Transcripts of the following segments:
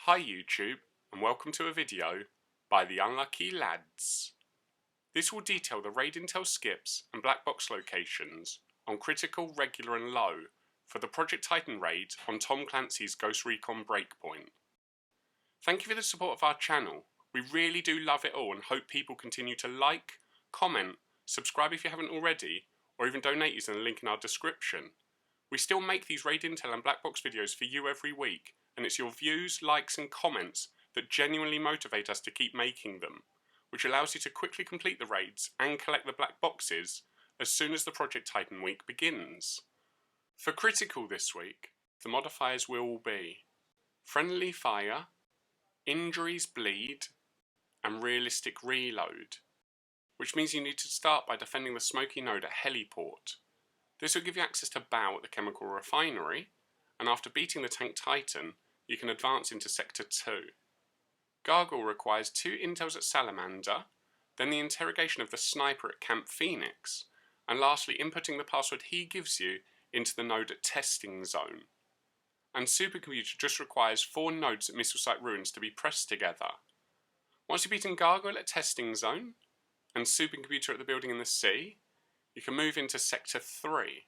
Hi YouTube, and welcome to a video by the Unlucky Lads. This will detail the raid intel skips and black box locations on critical, regular and low for the Project Titan raid on Tom Clancy's Ghost Recon Breakpoint. Thank you for the support of our channel. We really do love it all and hope people continue to like, comment, subscribe if you haven't already, or even donate using the link in our description. We still make these raid intel and black box videos for you every week, and it's your views, likes and comments that genuinely motivate us to keep making them, which allows you to quickly complete the raids and collect the black boxes as soon as the Project Titan week begins. For critical this week, the modifiers will be friendly fire, injuries bleed, and realistic reload, which means you need to start by defending the smoky node at Heliport. This will give you access to Baal at the chemical refinery, and after beating the tank Titan, you can advance into Sector 2. Gargoyle requires 2 intels at Salamander, then the interrogation of the sniper at Camp Phoenix, and lastly inputting the password he gives you into the node at Testing Zone. And Supercomputer just requires 4 nodes at Missile Site Ruins to be pressed together. Once you've beaten Gargoyle at Testing Zone, and Supercomputer at the building in the sea, you can move into Sector 3.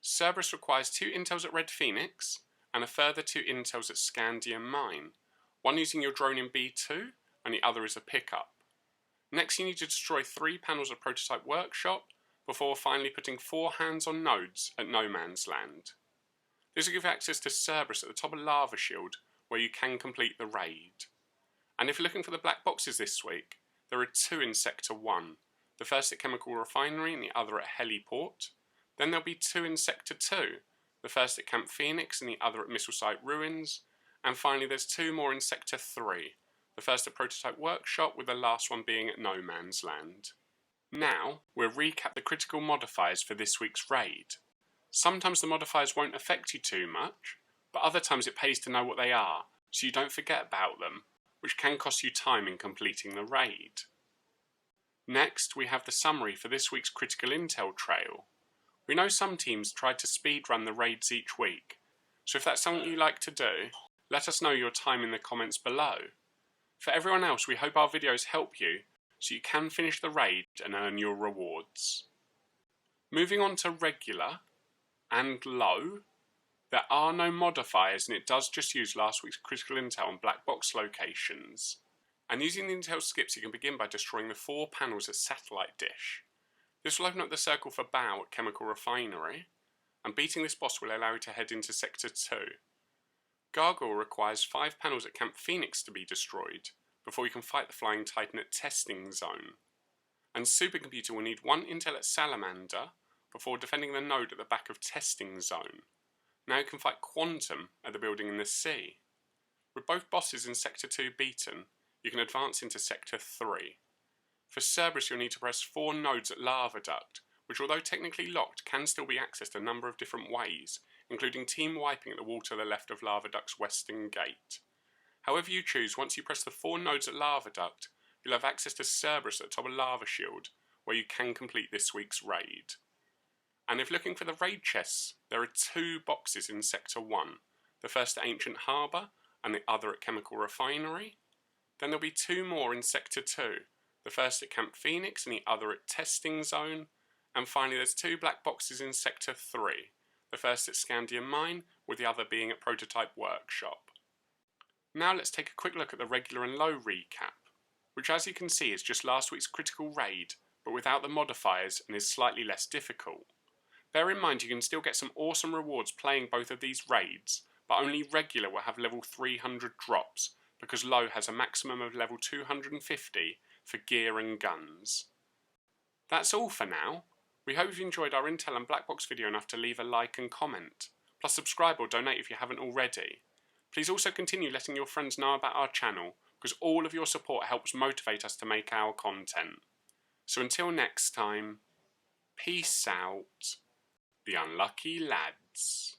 Cerberus requires 2 intels at Red Phoenix, and a further 2 intels at Scandium Mine, one using your drone in B2 and the other is a pickup. Next you need to destroy 3 panels of Prototype Workshop before finally putting 4 hands-on nodes at No Man's Land. This will give you access to Cerberus at the top of Lava Shield where you can complete the raid. And if you're looking for the black boxes this week, there are 2 in Sector 1, the first at Chemical Refinery and the other at Heliport. Then there'll be 2 in Sector 2, the first at Camp Phoenix and the other at Missile Site Ruins, and finally there's 2 more in Sector 3, the first at Prototype Workshop with the last one being at No Man's Land. Now, we'll recap the critical modifiers for this week's raid. Sometimes the modifiers won't affect you too much, but other times it pays to know what they are, so you don't forget about them, which can cost you time in completing the raid. Next, we have the summary for this week's critical intel trail. We know some teams try to speedrun the raids each week, so if that's something you like to do, let us know your time in the comments below. For everyone else, we hope our videos help you, so you can finish the raid and earn your rewards. Moving on to regular and low, there are no modifiers and it does just use last week's critical intel and black box locations. And using the intel skips you can begin by destroying the 4 panels at Satellite Dish. This will open up the circle for Baal at Chemical Refinery, and beating this boss will allow you to head into Sector 2. Gargoyle requires 5 panels at Camp Phoenix to be destroyed, before you can fight the Flying Titan at Testing Zone. And Supercomputer will need 1 intel at Salamander, before defending the node at the back of Testing Zone. Now you can fight Quantum at the building in the sea. With both bosses in Sector 2 beaten, you can advance into Sector 3. For Cerberus you'll need to press 4 nodes at Lava Duct, which although technically locked can still be accessed a number of different ways, including team wiping at the wall to the left of Lava Duct's western gate. However you choose, once you press the 4 nodes at Lava Duct, you'll have access to Cerberus at the top of Lava Shield, where you can complete this week's raid. And if looking for the raid chests, there are 2 boxes in Sector 1, the first at Ancient Harbour and the other at Chemical Refinery. Then there'll be 2 more in Sector 2, the first at Camp Phoenix and the other at Testing Zone, and finally there's 2 black boxes in Sector 3, the first at Scandium Mine with the other being at Prototype Workshop. Now let's take a quick look at the regular and low recap, which as you can see is just last week's critical raid, but without the modifiers and is slightly less difficult. Bear in mind you can still get some awesome rewards playing both of these raids, but only regular will have level 300 drops, because low has a maximum of level 250 for gear and guns. That's all for now. We hope you've enjoyed our intel and black box video enough to leave a like and comment, plus subscribe or donate if you haven't already. Please also continue letting your friends know about our channel, because all of your support helps motivate us to make our content. So until next time, peace out, the Unlucky Lads.